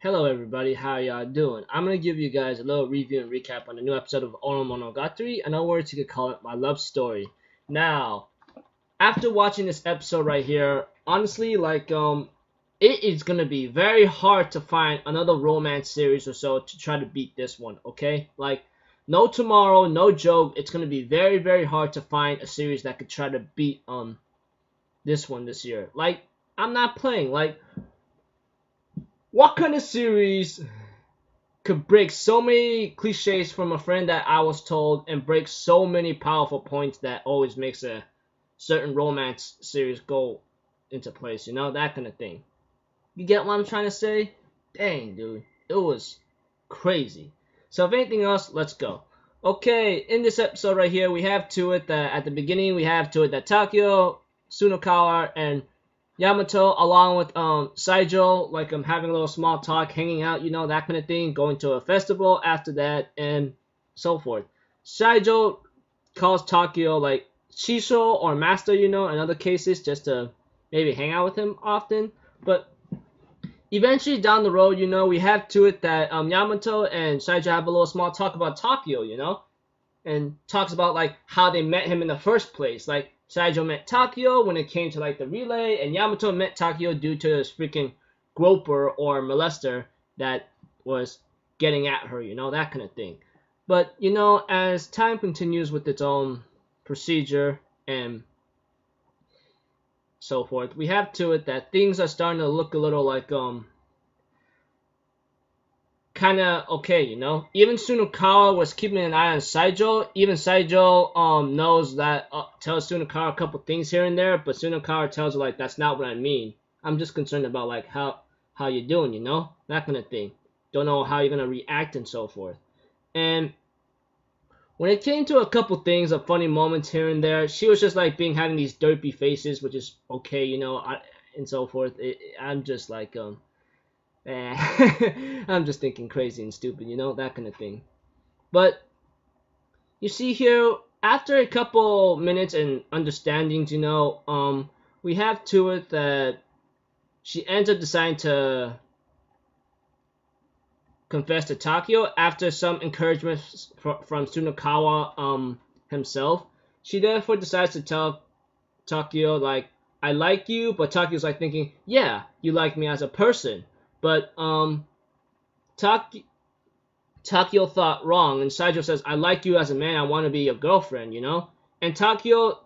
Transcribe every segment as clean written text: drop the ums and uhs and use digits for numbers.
Hello everybody, how y'all doing? I'm gonna give you guys a little review and recap on the new episode of Oromonogatari. In other words, you could call it my love story. Now, after watching this episode right here, honestly, it is gonna be very hard to find another romance series or so to try to beat this one. Okay, no tomorrow, no joke. It's gonna be very, very hard to find a series that could try to beat this one this year. I'm not playing. What kind of series could break so many cliches from a friend that I was told and break so many powerful points that always makes a certain romance series go into place, that kind of thing. You get what I'm trying to say? Dang, dude. It was crazy. So if anything else, let's go. Okay, in this episode right here, we have to it that at the beginning we have to it that Takio, Tsunokawa, and Yamato, along with Saijo, having a little small talk, hanging out, that kind of thing, going to a festival after that, and so forth. Saijo calls Takio Shisho or Master, in other cases, just to maybe hang out with him often. But eventually down the road, we have to it that Yamato and Saijo have a little small talk about Takio, and talks about how they met him in the first place. Saijo met Takio when it came to the relay, and Yamato met Takio due to this freaking groper or molester that was getting at her, that kind of thing. But as time continues with its own procedure and so forth, we have to it that things are starting to look a little kind of okay, Even Tsunokawa was keeping an eye on Saijo. Even Saijo knows that tells Tsunokawa a couple things here and there, but Tsunokawa tells her that's not what I mean. I'm just concerned about how you doing, that kind of thing. Don't know how you're gonna react and so forth. And when it came to a couple things of funny moments here and there, she was just having these derpy faces, which is okay, and so forth. I'm just I'm just thinking crazy and stupid, that kind of thing. But you see here, after a couple minutes and understandings, we have to it that she ends up deciding to confess to Takio after some encouragement from Tsunokawa himself. She therefore decides to tell Takio I like you, but Takio's thinking, yeah, you like me as a person. But Takio thought wrong, and Saijo says, I like you as a man, I want to be your girlfriend, And Takio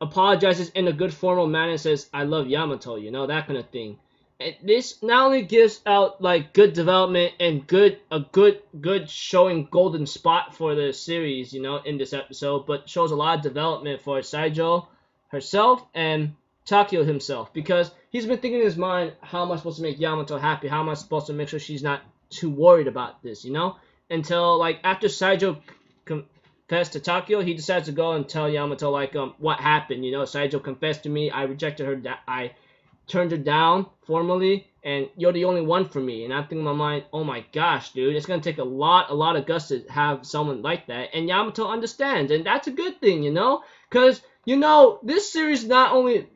apologizes in a good formal manner and says, I love Yamato, that kind of thing. And this not only gives out good development and good showing golden spot for the series, in this episode, but shows a lot of development for Saijo herself and Takio himself, because he's been thinking in his mind, how am I supposed to make Yamato happy? How am I supposed to make sure she's not too worried about this, Until after Saijo confessed to Takio, he decides to go and tell Yamato what happened. Saijo confessed to me. I rejected her. I turned her down formally, and you're the only one for me. And I'm thinking in my mind, oh my gosh, dude, it's gonna take a lot of guts to have someone like that. And Yamato understands, and that's a good thing, because this series not only,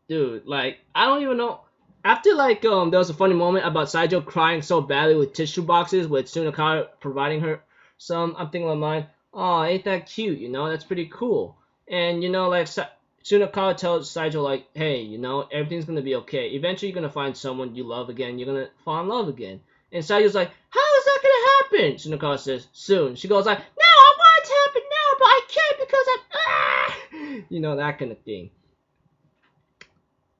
dude, I don't even know. After there was a funny moment about Saijo crying so badly with tissue boxes with Tsunokawa providing her some, I'm thinking in my mind, oh, ain't that cute, that's pretty cool. And Tsunokawa tells Saijo hey, everything's gonna be okay. Eventually you're gonna find someone you love again, you're gonna fall in love again. And Saijo's how is that gonna happen? Tsunokawa says, soon. She goes no, I want it to happen now, but I can't because that kind of thing.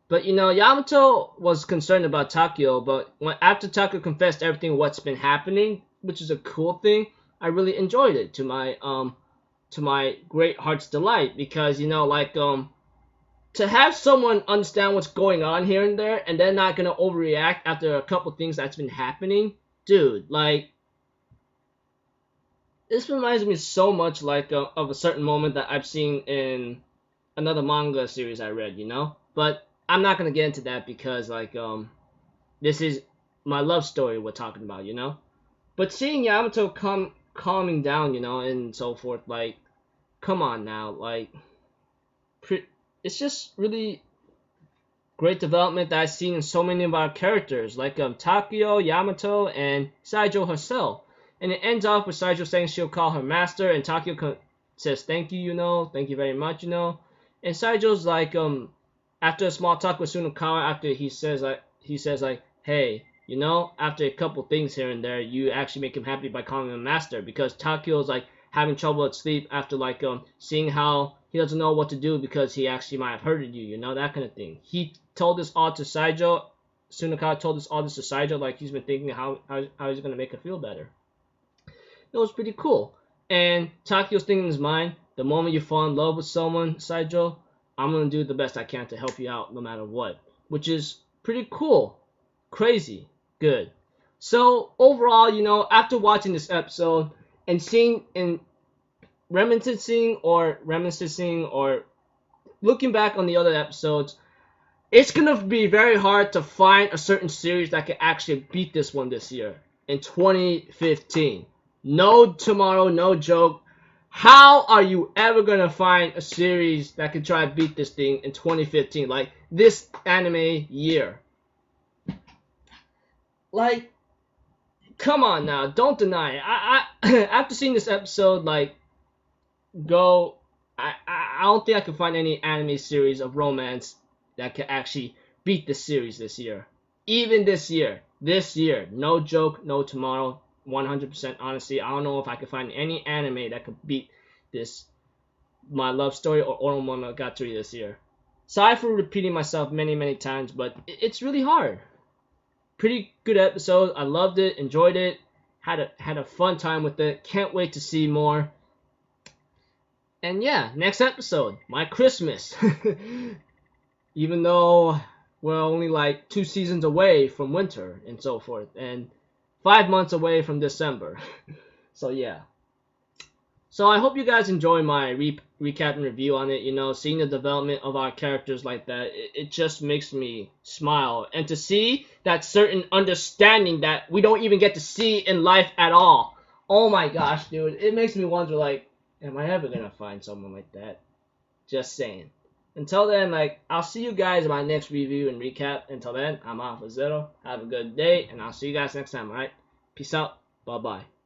But Yamato was concerned about Takio, but after Takio confessed everything what's been happening, which is a cool thing, I really enjoyed it to my great heart's delight, because to have someone understand what's going on here and there, and they're not gonna overreact after a couple things that's been happening, dude, this reminds me so much of a certain moment that I've seen in another manga series I read, but I'm not gonna get into that because this is my love story we're talking about, But seeing Yamato calming down, and so forth, come on now, it's just really great development that I've seen in so many of our characters, like Takeo, Yamato, and Saijo herself. And it ends off with Saijo saying she'll call her master, and Takeo says thank you, thank you very much, And Saijo's like, after a small talk with Sunakawa, after he says like, hey, after a couple things here and there, you actually make him happy by calling him master, because Takeo's like having trouble at sleep after like seeing how he doesn't know what to do because he actually might have hurted you, that kind of thing. He told this all to Saijo. Sunakawa told this all to Saijo, like he's been thinking how he's gonna make her feel better. It was pretty cool. And Takeo's thinking in his mind, the moment you fall in love with someone, Saijo, I'm gonna do the best I can to help you out no matter what. Which is pretty cool. Crazy. Good. So overall, after watching this episode and seeing and reminiscing or looking back on the other episodes, it's gonna be very hard to find a certain series that can actually beat this one this year in 2015. No tomorrow, no joke. How are you ever gonna find a series that can try to beat this thing in 2015? Like this anime year. Like, come on now, don't deny it. I after seeing this episode, like, I don't think I can find any anime series of romance that can actually beat this series this year. Even this year, no joke, no tomorrow. 100% honesty, I don't know if I could find any anime that could beat this My Love Story or Oromonogatari this year. Sorry for repeating myself many times, but it's really hard. Pretty good episode. I loved it, enjoyed it, had a fun time with it. Can't wait to see more. And yeah, next episode, my Christmas. Even though we're only like 2 seasons away from winter and so forth, and 5 months away from December. So yeah. So I hope you guys enjoy my recap and review on it. Seeing the development of our characters like that, it just makes me smile. And to see that certain understanding that we don't even get to see in life at all. Oh my gosh, dude. It makes me wonder, like, am I ever gonna find someone like that? Just saying. Until then, like, I'll see you guys in my next review and recap. Until then, I'm Alpha Zero. Have a good day, and I'll see you guys next time, alright? Peace out. Bye-bye.